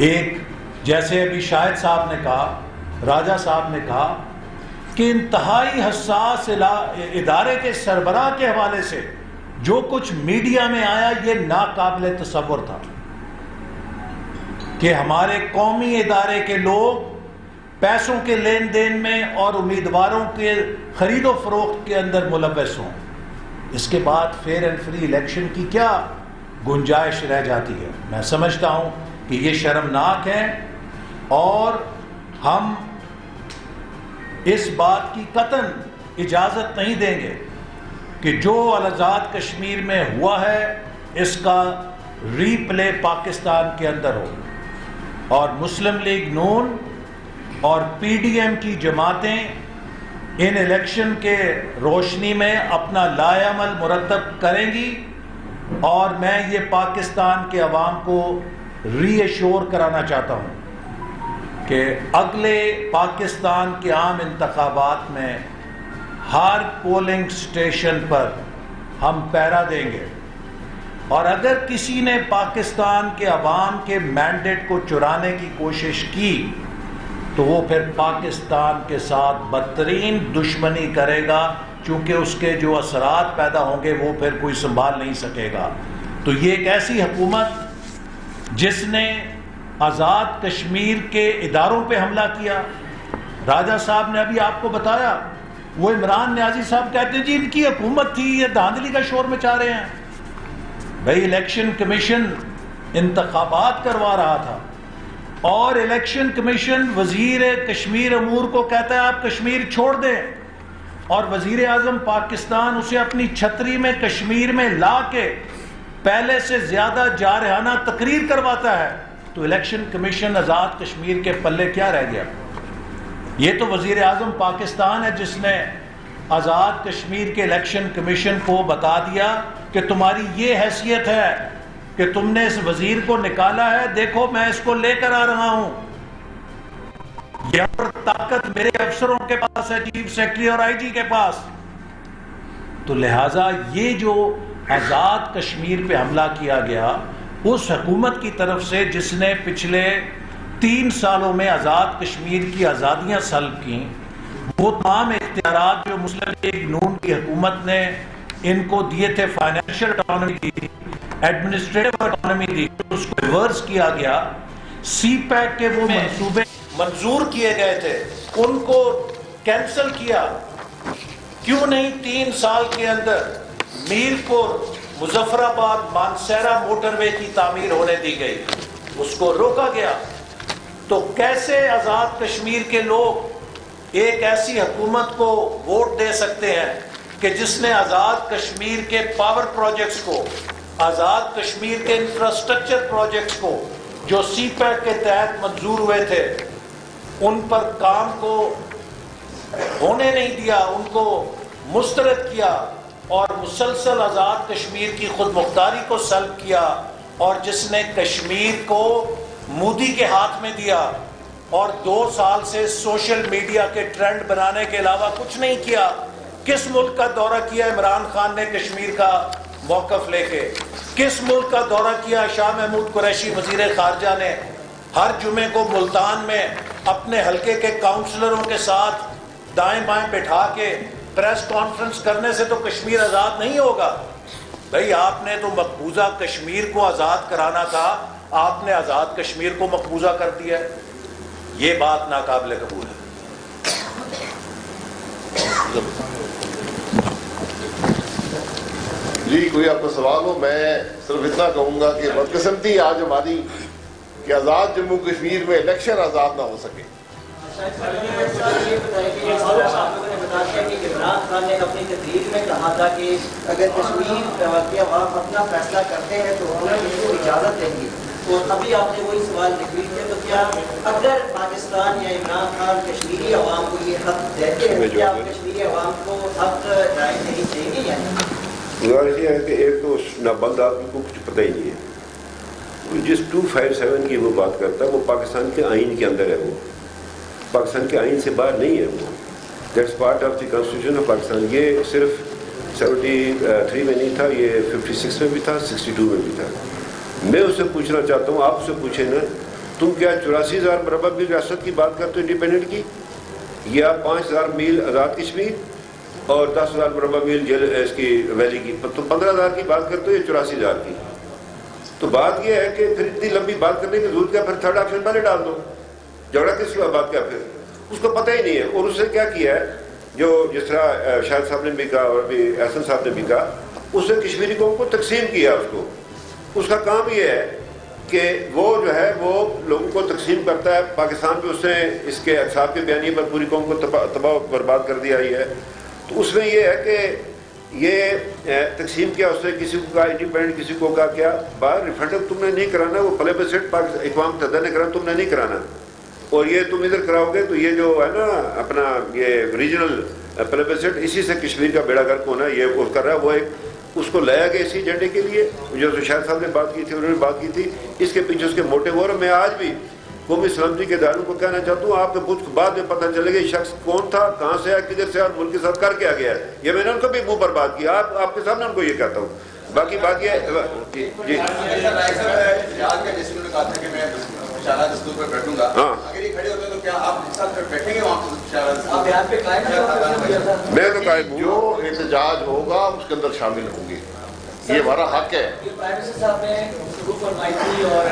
ایک جیسے ابھی شاہد صاحب نے کہا، راجہ صاحب نے کہا کہ انتہائی حساس ادارے کے سربراہ کے حوالے سے جو کچھ میڈیا میں آیا یہ ناقابل تصور تھا کہ ہمارے قومی ادارے کے لوگ پیسوں کے لین دین میں اور امیدواروں کے خرید و فروخت کے اندر ملوث ہوں۔ اس کے بعد فیئر اینڈ فری الیکشن کی کیا گنجائش رہ جاتی ہے؟ میں سمجھتا ہوں کہ یہ شرمناک ہے، اور ہم اس بات کی قطعاً اجازت نہیں دیں گے کہ جو آزاد کشمیر میں ہوا ہے اس کا ری پلے پاکستان کے اندر ہو۔ اور مسلم لیگ نون اور پی ڈی ایم کی جماعتیں ان الیکشن کے روشنی میں اپنا لائحہ عمل مرتب کریں گی، اور میں یہ پاکستان کے عوام کو ری ایشور کرانا چاہتا ہوں کہ اگلے پاکستان کے عام انتخابات میں ہر پولنگ سٹیشن پر ہم پہرا دیں گے، اور اگر کسی نے پاکستان کے عوام کے مینڈیٹ کو چرانے کی کوشش کی تو وہ پھر پاکستان کے ساتھ بدترین دشمنی کرے گا، چونکہ اس کے جو اثرات پیدا ہوں گے وہ پھر کوئی سنبھال نہیں سکے گا۔ تو یہ ایک ایسی حکومت جس نے آزاد کشمیر کے اداروں پہ حملہ کیا، راجہ صاحب نے ابھی آپ کو بتایا، وہ عمران نیازی صاحب کہتے ہیں جی ان کی حکومت تھی، یہ دھاندلی کا شور مچا رہے ہیں۔ بھائی الیکشن کمیشن انتخابات کروا رہا تھا، اور الیکشن کمیشن وزیر کشمیر امور کو کہتا ہے آپ کشمیر چھوڑ دیں، اور وزیر اعظم پاکستان اسے اپنی چھتری میں کشمیر میں لا کے پہلے سے زیادہ جارحانہ تقریر کرواتا ہے، تو الیکشن کمیشن آزاد کشمیر کے پلے کیا رہ گیا؟ یہ تو وزیر اعظم پاکستان ہے جس نے آزاد کشمیر کے الیکشن کمیشن کو بتا دیا کہ تمہاری یہ حیثیت ہے کہ تم نے اس وزیر کو نکالا ہے، دیکھو میں اس کو لے کر آ رہا ہوں، یہ طاقت میرے افسروں کے پاس ہے، چیف سیکرٹری اور آئی جی کے پاس۔ تو لہٰذا یہ جو آزاد کشمیر پہ حملہ کیا گیا اس حکومت کی طرف سے جس نے پچھلے 3 سالوں میں آزاد کشمیر کی آزادیاں سلب کی، وہ تمام اختیارات جو مسلم لیگ نون کی حکومت نے ان کو دیے تھے، فائنینشیل اٹانومی دی تھی، ایڈمنسٹریٹو اٹانومی دی، اس کو ریورس کیا گیا۔ سی پیک کے وہ منصوبے منظور کیے گئے تھے ان کو کینسل کیا۔ کیوں نہیں 3 سال کے اندر میر پور مظفر آباد مانسہرہ موٹر وے کی تعمیر ہونے دی گئی، اس کو روکا گیا۔ تو کیسے آزاد کشمیر کے لوگ ایک ایسی حکومت کو ووٹ دے سکتے ہیں کہ جس نے آزاد کشمیر کے پاور پروجیکٹس کو، آزاد کشمیر کے انفراسٹرکچر پروجیکٹس کو جو سی پیک کے تحت منظور ہوئے تھے ان پر کام کو ہونے نہیں دیا، ان کو مسترد کیا اور مسلسل آزاد کشمیر کی خود مختاری کو سلب کیا، اور جس نے کشمیر کو مودی کے ہاتھ میں دیا اور 2 سال سے سوشل میڈیا کے ٹرینڈ بنانے کے علاوہ کچھ نہیں کیا۔ کس ملک کا دورہ کیا عمران خان نے کشمیر کا موقف لے کے؟ کس ملک کا دورہ کیا شاہ محمود قریشی وزیر خارجہ نے؟ ہر جمعے کو ملتان میں اپنے حلقے کے کاؤنسلروں کے ساتھ دائیں بائیں بٹھا کے پریس کانفرنس کرنے سے تو کشمیر آزاد نہیں ہوگا۔ بھئی آپ نے تو مقبوضہ کشمیر کو آزاد کرانا تھا، آپ نے آزاد کشمیر کو مقبوضہ کر دیا ہے۔ یہ بات ناقابل قبول ہے۔ جی کوئی آپ کا سوال ہو؟ میں صرف اتنا کہوں گا کہ بدقسمتی آج ہماری کہ آزاد جموں کشمیر میں الیکشن آزاد نہ ہو سکے۔ عمران خان نے اپنی تقریر میں کہا تھا کہ اگر کشمیر کے عوام اپنا فیصلہ کرتے ہیں تو ہم ان کو اجازت دیں گے، اور ابھی آپ نے وہی سوال ریپیٹ کیا، تو کیا اگر پاکستان یا عمران خان کشمیری عوام کو یہ حق دیتے ہیں تو کیا کشمیری عوام کو حق رائے نہیں دیں گے یا نہیں؟ گزارش یہ ہے کہ ایک تو نابند آدمی کو کچھ پتہ ہی نہیں ہے، جس 257 کی وہ بات کرتا ہے وہ پاکستان کے آئین کے اندر ہے، وہ پاکستان کے آئین سے باہر نہیں ہے، وہ that's part of the constitution of Pakistan. یہ صرف 73 میں نہیں تھا، یہ 56 میں بھی تھا، 62 میں بھی تھا۔ میں اس سے پوچھنا چاہتا ہوں، آپ اس سے پوچھیں نا، تم کیا 84,000 مربع میل ریاست کی بات کرتے ہو انڈیپینڈنٹ کی، یا 5,000 میل آزاد کشمیر اور 10,000 مربع میل اس کی ویلی کی؟ تو 15,000 کی بات کرتے ہو یا 84,000 کی؟ تو بات یہ ہے کہ پھر اتنی لمبی بات کرنے کی ضرورت کیا؟ پھر تھرڈ آپشن پہلے ڈال دو، جھگڑا کس کا بات کیا؟ پھر اس کو پتہ ہی نہیں ہے۔ اور اس نے کیا کیا ہے، جو جس طرح شاہد صاحب نے بھی کہا اور بھی احسن صاحب نے بھی کہا، اس نے کشمیری قوم کو تقسیم کیا۔ اس کا کام یہ ہے کہ وہ جو ہے وہ لوگوں کو تقسیم کرتا ہے۔ پاکستان میں اس نے اس کے اقساط کے بیانیے پر پوری قوم کو تباہ برباد کر دیا ہی ہے۔ تو اس میں یہ ہے کہ یہ تقسیم کیا، اس نے کسی کو کہا انڈیپینڈنٹ، کسی کو کہا کیا باہر ریفرنڈم تم نے نہیں کرانا، وہ پلیبسسٹ اقوام متحدہ نے کرانا، تم نے نہیں کرانا، اور یہ تم ادھر کراؤ گے تو یہ جو ہے نا اپنا یہ ریجنل پلیبسسٹ، اسی سے کشمیر کا بیڑا گرک ہونا یہ وہ کر رہا ہے۔ وہ ایک اس کو لایا گیا اسی ایجنڈے کے لیے، جو شاہد صاحب نے بات کی تھی، انہوں نے بات کی تھی، اس کے پیچھے اس کے موٹو۔ اور میں آج بھی قومی سلامتی کے اداروں کو کہنا چاہتا ہوں، آپ کو بعد میں پتہ چلے گا یہ شخص کون تھا، کہاں سے آیا، کدھر سے اور ملک کے ساتھ کر کے آ گیا ہے۔ یہ میں نے ان کو بھی منہ پر بات کیا، آپ کے سامنے ان کو یہ کہتا ہوں۔ باقی بات یہ جی ہاں، میں تو قائم ہوں، جو احتجاج ہوگا اس کے اندر شامل ہوں گے، یہ ہمارا حق ہے۔ پرائم منسٹر صاحب نے گفتگو فرمائی تھی اور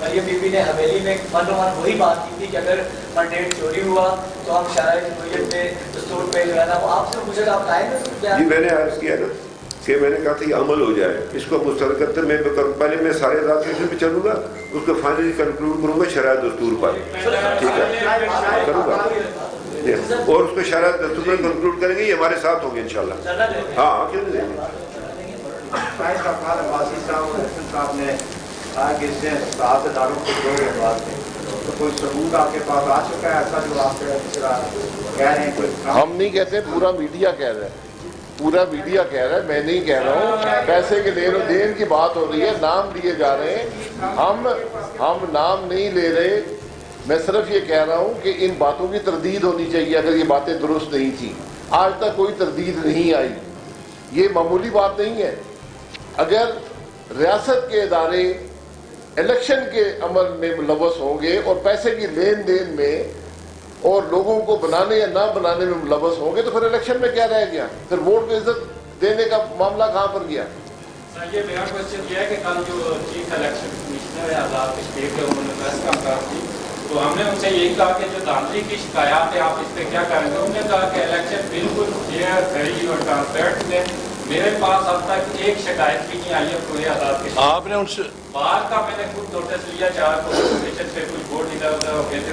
مریم بی بی نے حویلی میں وہی بات کی تھی کہ اگر منڈیٹ چوری ہوا تو ہم شرائع جمہوریت میں دستور پہ جو ہے نا وہ آپ سے پوچھا آپ قائم ہیں؟ جی میں نے عرض کیا نا کہ میں نے کہا تھا یہ عمل ہو جائے، اس کو مسترد کرتے میں پہلے میں سارے آزاد کشمیر پہ چلوں گا، اس کو فائنلی کنکلوڈ کروں گا شرائع دستور پر، ٹھیک ہے کروں گا، اور اس کو شرائع دستور پر کنکلوڈ کریں گے، یہ ہمارے ساتھ ہوں گے انشاءاللہ۔ ہاں کیوں نہیں دیں گے۔ صاحب نے کہا کہ اس نے سات اداروں کو جوڑ کے بات ہے، تو کوئی ثبوت آپ کے پاس آ چکا ہے ایسا جو آپ کہہ رہے ہیں؟ کوئی ہم نہیں کہتے، پورا میڈیا کہہ رہا ہے، پورا میڈیا کہہ رہا ہے، میں نہیں کہہ رہا ہوں۔ پیسے کے لین و دین کی بات ہو رہی ہے، نام لیے جا رہے ہیں، ہم نام نہیں لے رہے۔ میں صرف یہ کہہ رہا ہوں کہ ان باتوں کی تردید ہونی چاہیے اگر یہ باتیں درست نہیں تھیں۔ آج تک کوئی تردید نہیں آئی، یہ معمولی بات نہیں ہے۔ اگر ریاست کے ادارے الیکشن کے عمل میں ملوث ہوں گے اور پیسے کی لین دین میں اور لوگوں کو بنانے یا نہ بنانے میں ملوث ہوں گے تو پھر الیکشن میں کیا رہ گیا؟ پھر ووٹ کو عزت دینے کا معاملہ کہاں پر گیا؟ سر یہ میرا کوشچن یہ ہے کہ کل جو چیف الیکشن کمشنر ہے آزاد کشمیر کے، انہوں نے پریس کانفرنس کی تو ہم نے ان سے یہی کہا کہ جو دھاندلی کی شکایات ہے آپ اس پہ کیا کریں گے؟ انہوں نے کہا کہ الیکشن بالکل فیئر، فری اور ٹرانسپیرنٹ ہے۔ میرے پاس اب تک ایک شکایت بھی نہیں آئی ہے پورے آزاد کشمیر۔ آپ نے ان سے باہر کا میں نے خود نوٹس لیا، 4 پولیس اسٹیشن پہ کچھ بورڈ ادھر ادھر ہو گئے تھے،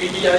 PTI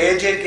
AJK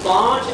5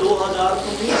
2019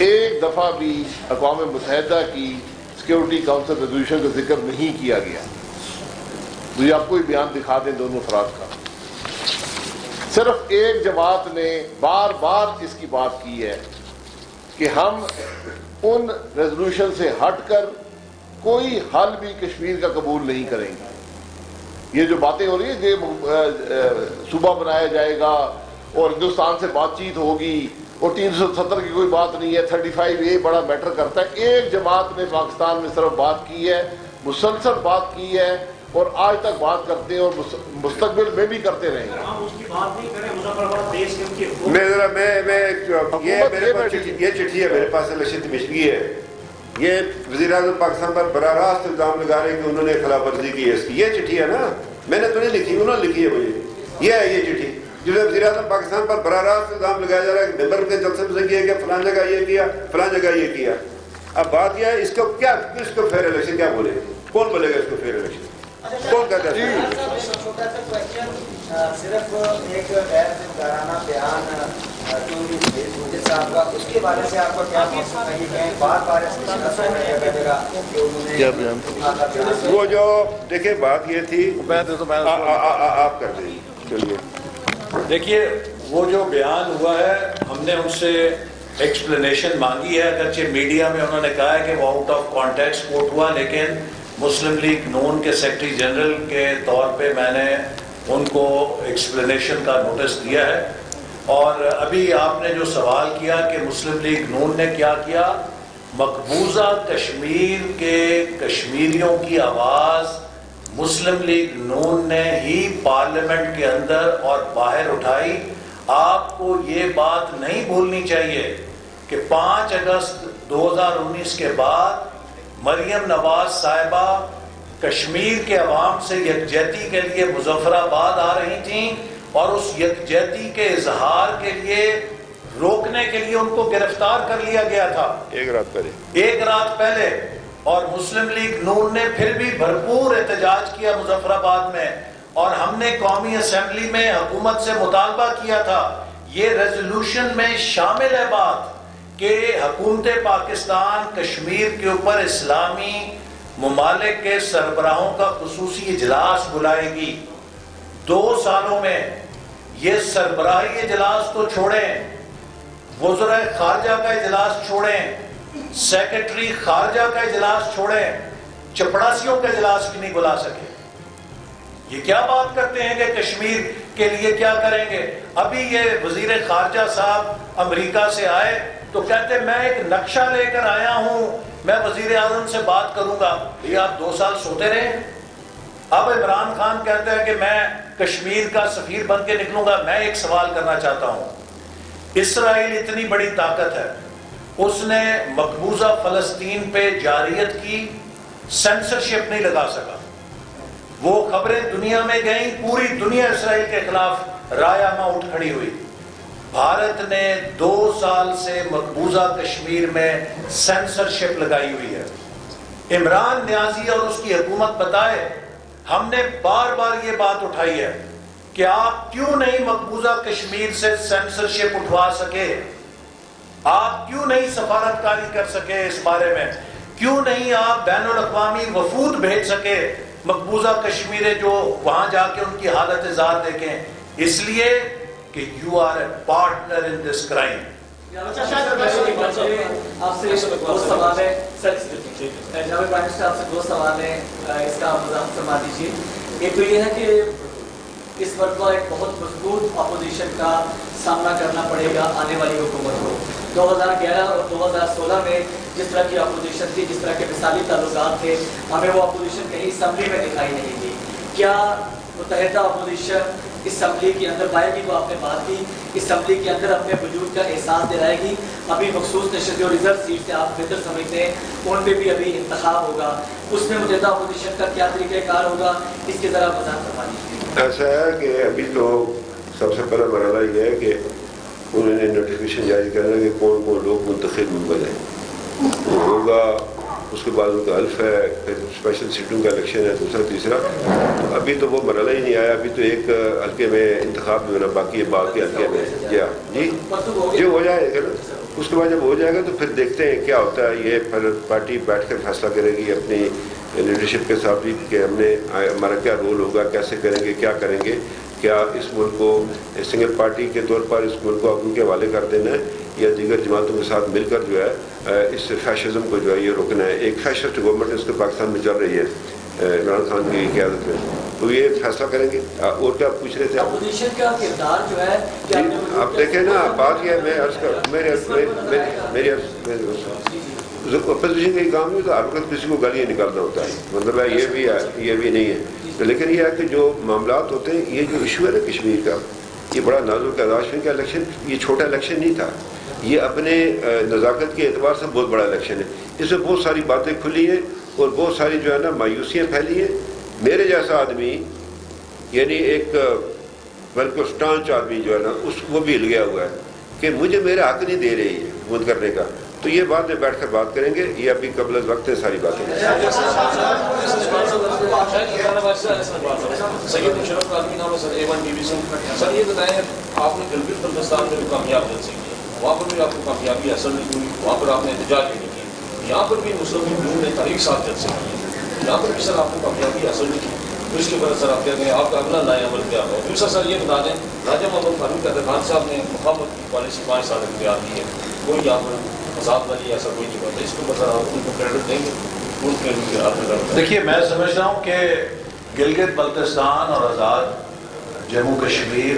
ایک دفعہ بھی اقوام متحدہ کی سیکورٹی کونسل ریزولوشن کا ذکر نہیں کیا گیا. مجھے آپ کو بیان دکھا دیں دونوں افراد کا. صرف ایک جماعت نے بار بار اس کی بات کی ہے کہ ہم ان ریزولوشن سے ہٹ کر کوئی حل بھی کشمیر کا قبول نہیں کریں گے. یہ جو باتیں ہو رہی ہیں کہ صوبہ بنایا جائے گا اور ہندوستان سے بات چیت ہوگی اور 370 کی کوئی بات نہیں ہے, 35A بڑا میٹر کرتا ہے. ایک جماعت نے پاکستان میں صرف بات کی ہے, مسلسل بات کی ہے اور آج تک بات کرتے ہیں اور مستقبل میں بھی کرتے رہیں گے. ہم اس کی بات نہیں کریں, مظفرآباد دیش کے ان کی یہ چٹھی ہے میرے پاس الیکشن کمیشن کی ہے. یہ وزیر اعظم پاکستان پر براہ راست الزام لگا رہے ہیں کہ انہوں نے خلاف ورزی کی ہے اس کی. یہ چٹھی ہے نا, میں نے تو نہیں لکھی, انہوں نے لکھی ہے مجھے. یہ ہے یہ چٹھی جس میں وزیر اعظم پاکستان پر براہ راست الزام لگایا جا رہا ہے کہ ممبر کے جلسے میں سے کیا کہ فلان جگہ یہ کیا, فلان جگہ یہ کیا. اب بات یہ ہے اس کو کیا, اس کو فیئر الیکشن کیا بولے, کون بولے گا اس کو فیئر الیکشن, کون کہتا ہے؟ چھوٹا سا کوشچن, صرف ایک غیر ذمہ بیان صاحب کا, اس کے بارے سے آپ کا کیا مقصد نہیں ہے؟ بار بار وہ جو دیکھیں بات یہ تھی, آپ کر دیں. چلیے دیکھیے, وہ جو بیان ہوا ہے ہم نے ان سے ایکسپلینیشن مانگی ہے. اگرچہ میڈیا میں انہوں نے کہا ہے کہ وہ آؤٹ آف کانٹیکسٹ کوٹ ہوا, لیکن مسلم لیگ نون کے سیکرٹری جنرل کے طور پہ میں نے ان کو ایکسپلینیشن کا نوٹس دیا ہے. اور ابھی آپ نے جو سوال کیا کہ مسلم لیگ نون نے کیا کیا, مقبوضہ کشمیر کے کشمیریوں کی آواز مسلم لیگ نون نے ہی پارلیمنٹ کے اندر اور باہر اٹھائی. آپ کو یہ بات نہیں بھولنی چاہیے کہ 5 اگست 2019 کے بعد مریم نواز صاحبہ کشمیر کے عوام سے یکجہتی کے لیے مظفرآباد آ رہی تھیں اور اس یکجہتی کے اظہار کے لیے روکنے کے لیے ان کو گرفتار کر لیا گیا تھا ایک رات پہلے. اور مسلم لیگ نون نے پھر بھی بھرپور احتجاج کیا مظفرآباد میں, اور ہم نے قومی اسمبلی میں حکومت سے مطالبہ کیا تھا. یہ ریزولوشن میں شامل ہے بات کہ حکومت پاکستان کشمیر کے اوپر اسلامی ممالک کے سربراہوں کا خصوصی اجلاس بلائے گی 2 سالوں میں. یہ سربراہی اجلاس تو چھوڑیں, وزراء خارجہ کا اجلاس چھوڑیں, سیکرٹری خارجہ کا اجلاس چھوڑیں, چپڑاسیوں کا اجلاس بھی نہیں بلا سکے. یہ کیا بات کرتے ہیں کہ کشمیر کے لیے کیا کریں گے؟ ابھی یہ وزیر خارجہ صاحب امریکہ سے آئے تو کہتے میں ایک نقشہ لے کر آیا ہوں, میں وزیر اعظم سے بات کروں گا. یہ آپ 2 سال سوتے رہے. اب عمران خان کہتا ہے کہ میں کشمیر کا سفیر بن کے نکلوں گا. میں ایک سوال کرنا چاہتا ہوں, اسرائیل اتنی بڑی طاقت ہے, اس نے مقبوضہ فلسطین پہ جارحیت کی, سینسرشپ نہیں لگا سکا. وہ خبریں دنیا میں گئیں, پوری دنیا اسرائیل کے خلاف رایامہ اٹھ کھڑی ہوئی. بھارت نے 2 سال سے مقبوضہ کشمیر میں سینسرشپ لگائی ہوئی ہے. عمران نیازی اور اس کی حکومت بتائے, ہم نے بار بار یہ بات اٹھائی ہے کہ آپ کیوں نہیں مقبوضہ کشمیر سے سینسرشپ اٹھوا سکے, آپ کیوں نہیں سفارتکاری کر سکے اس بارے میں, کیوں نہیں آپ بین الاقوامی وفود بھیج سکے مقبوضہ کشمیر جو وہاں جا کے ان کی حالت ذات دیکھیں. اس لیے کہ you are a partner in this crime. آپ سے 2 سوال ہے سر, جناب پرائم منسٹر آپ سے 2 سوال ہیں, اس کا وضاحت فرما دیجیے. ایک تو یہ ہے کہ اس مرتبہ ایک بہت مضبوط اپوزیشن کا سامنا کرنا پڑے گا آنے والی حکومت کو. 2011 اور 2016 میں جس طرح کی اپوزیشن تھی, جس طرح کے مثالی تعلقات تھے, ہمیں وہ اپوزیشن کہیں اسمبلی میں دکھائی نہیں دی. کیا متحدہ اپوزیشن اسمبلی کے اندر پائے گی؟ تو آپ نے بات کی اسمبلی کے اندر اپنے وجود کا احساس دلائے گی. ابھی مخصوص نشست جو ریزرو سیٹ سے آپ بہتر سمجھتے ہیں, ان پہ بھی ابھی انتخاب ہوگا, اس میں متحدہ اپوزیشن کا کیا طریقہ کار ہوگا, اس کے ذرا وضاحت کروا دیجیے. ایسا ہے کہ ابھی تو سب سے پہلا مرحلہ یہ ہے کہ انہوں نے نوٹیفکیشن جاری کرنا کہ کون کون لوگ منتخب ممبر ہیں. وہ ہوگا اس کے بعد ان کا حلف ہے، پھر اسپیشل سیٹوں کا الیکشن ہے، دوسرا تیسرا. تو ابھی تو وہ مرحلہ ہی نہیں آیا. ابھی تو ایک حلقے میں انتخاب جو ہے نا باقی ہے، باغ کے حلقے میں. جی ہو جائے گا. اس کے بعد جب ہو جائے گا تو پھر دیکھتے ہیں کیا ہوتا ہے. یہ پھر پارٹی بیٹھ کر فیصلہ کرے گی اپنی لیڈرشپ کے ساتھ بھی کہ ہمارا کیا رول ہوگا، کیسے کریں گے، کیا کریں گے. کیا اس ملک کو سنگل پارٹی کے طور پر اس ملک کو ان کے حوالے کر دینا ہے یا دیگر جماعتوں کے ساتھ مل کر جو ہے اس فیشزم کو جو ہے یہ روکنا ہے. ایک فیشسٹ گورنمنٹ اس کے پاکستان میں چل رہی ہے عمران خان کی قیادت میں. تو یہ فیصلہ کریں گے. اور کیا پوچھ رہے تھے آپ؟ اپوزیشن کا کردار جو ہے آپ دیکھیں نا بات یہ ہے، میں عرض کر میری اپوزیشن کا کام نہیں ہوتا. ہر وقت کسی کو گالیاں نکالنا ہوتا ہے، مطلب ہے یہ بھی ہے یہ بھی نہیں ہے. لیکن یہ ہے کہ جو معاملات ہوتے ہیں، یہ جو ایشو ہے نا کشمیر کا، یہ بڑا نازک ہے. کاشمیر کا الیکشن یہ چھوٹا الیکشن نہیں تھا، یہ اپنے نزاکت کے اعتبار سے بہت بڑا الیکشن ہے. اس میں بہت ساری باتیں کھلی ہیں اور بہت ساری جو ہے نا مایوسیاں پھیلی ہیں. میرے جیسا آدمی یعنی ایک بالکل اسٹانچ آدمی جو ہے نا وہ بھی ہل گیا ہوا ہے کہ مجھے میرا حق نہیں دے رہی ہے ووٹ کرنے کا. تو یہ بعد میں بیٹھ کر بات کریں گے. یہ ابھی قبل از وقت ہے ساری باتیں. سید مشرف کا آدمی نام ہے سر A1 TV سے. سر یہ بتائیں آپ نے گلگت بلتستان میں بھی کامیاب جلسے کیے، وہاں پر بھی آپ کو کامیابی حاصل نہیں ہوئی، وہاں پر آپ نے احتجاج بھی نہیں کیا. یہاں پر بھی مسلم گروہ نے تاریخ ساتھ جلسے کیے، یہاں پر بھی سر آپ کو کامیابی حاصل نہیں کی. تو اس کے بعد سر آپ کہتے ہیں آپ کا اگلا نیا عمل کیا ہے؟ دوسرا سر یہ بتا دیں راجہ محمد فاروق خان صاحب نے مفاہمت کی پالیسی 5 سال اختیار کی ہے، کوئی یہاں پر مذاق والی ایسا کوئی نہیں بات ہے. اس کو بتا ان کو کریڈٹ دیں گے. دیکھیے میں سمجھتا ہوں کہ گلگت بلتستان اور آزاد جموں کشمیر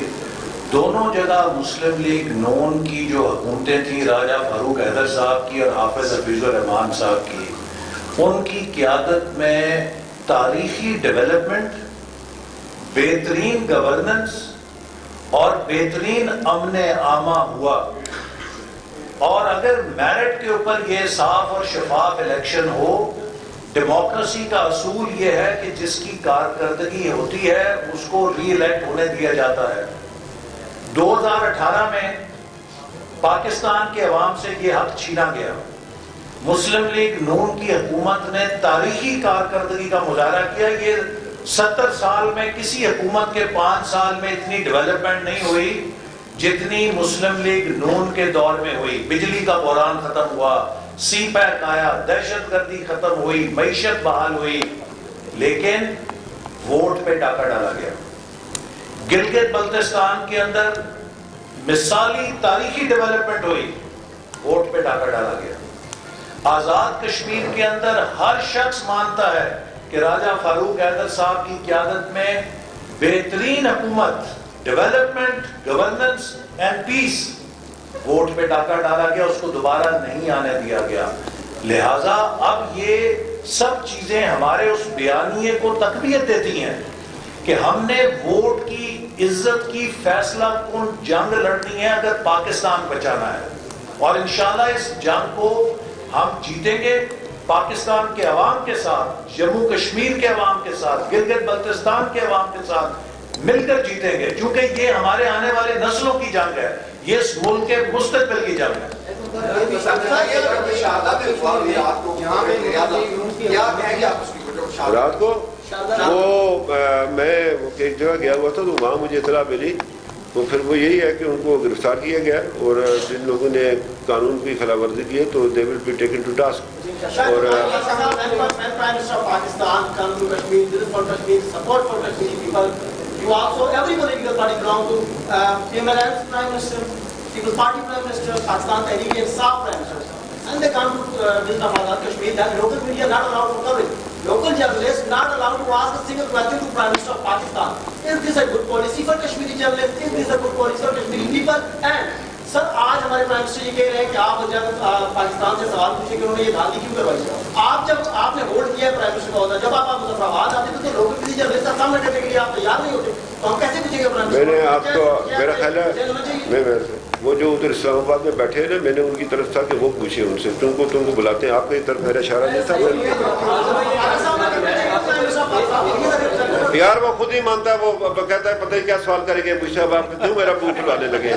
دونوں جگہ مسلم لیگ نون کی جو حکومتیں تھیں، راجہ فاروق حیدر صاحب کی اور حافظ حفیظ الرحمان صاحب کی، ان کی قیادت میں تاریخی ڈیولپمنٹ، بہترین گورننس اور بہترین امن عامہ ہوا. اور اگر میرٹ کے اوپر یہ صاف اور شفاف الیکشن ہو، ڈیموکریسی کا اصول یہ ہے کہ جس کی کارکردگی ہوتی ہے اس کو ری الیکٹ ہونے دیا جاتا ہے. 2018 میں پاکستان کے عوام سے یہ حق چھینا گیا. مسلم لیگ نون کی حکومت نے تاریخی کارکردگی کا مظاہرہ کیا. یہ 70 سال میں کسی حکومت کے 5 سال میں اتنی ڈیولپمنٹ نہیں ہوئی جتنی مسلم لیگ نون کے دور میں ہوئی. بجلی کا بحران ختم ہوا، سی پیک آیا، دہشت گردی ختم ہوئی، معیشت بحال ہوئی، لیکن ووٹ پہ ڈاکہ ڈالا گیا. گلگت بلتستان کے اندر مثالی تاریخی ڈیولپمنٹ ہوئی، ووٹ پہ ڈاکہ ڈالا گیا. آزاد کشمیر کے اندر ہر شخص مانتا ہے کہ راجہ فاروق حیدر صاحب کی قیادت میں بہترین حکومت، development, governance and peace. Vote پہ ڈاکہ ڈالا گیا، اس کو دوبارہ نہیں آنے دیا گیا. لہٰذا اب یہ سب چیزیں ہمارے اس بیانیے کو تقویت دیتی ہیں کہ ہم نے ووٹ کی عزت کی فیصلہ کن جنگ لڑنی ہے اگر پاکستان بچانا ہے. اور انشاءاللہ اس جنگ کو ہم جیتیں گے پاکستان کے عوام کے ساتھ، جموں کشمیر کے عوام کے ساتھ، گلگت بلتستان کے عوام کے ساتھ مل کر جیتیں گے، کیونکہ یہ ہمارے آنے والے نسلوں کی جنگ ہے، یہ اس ملک کے مستقبل کی جنگ ہے. رات کو وہ میں ایک جگہ گیا ہوا تھا تو وہاں مجھے اطلاع ملی، تو پھر وہ یہی ہے کہ ان کو گرفتار کیا گیا اور جن لوگوں نے قانون کی خلاف ورزی کی ہے تو they will be taken to task. اور you also, every political party belongs to Imran's Prime Minister, People's Party Prime Minister, Pakistan Tehreek Insaf Prime Minister, and they come to visit Azad Kashmir. Then local media not allowed to cover it. Local journalists not allowed to ask a single question to Prime Minister of Pakistan. Is this a good policy for Kashmiri journalists? Is this a good policy for Kashmiri people? And سر آج ہمارے prime minister یہ کہہ رہے ہیں کہ آپ جب پاکستان سے سوال پوچھیں کہ انہوں نے یہ دھاندلی کیوں کروائی. آپ جب آپ نے ووٹ کیا ہے پرائم منسٹر کا ہوتا ہے، جب آپ مظفر آباد آتے تھے تو لوگوں کے لیے جرنلسٹ کا سامنا کرنے کے لیے آپ تیار نہیں ہوتے، تو ہم کیسے پوچھیں گے پرائم منسٹر؟ میں نے آپ کو میرا خیال ہے وہ جو ادھر اسلام آباد میں بیٹھے ہیں نا، میں نے ان کی طرف تھا کہ وہ پوچھے ان سے، تم کو بلاتے ہیں، آپ کی طرف میرا اشارہ نہیں تھا. یار وہ خود ہی مانتا ہے، وہ کہتا ہے پتہ ہی کیا سوال کریں گے مجھ سے، اب آپ کیوں میرا منہ کھلانے لگے ہیں.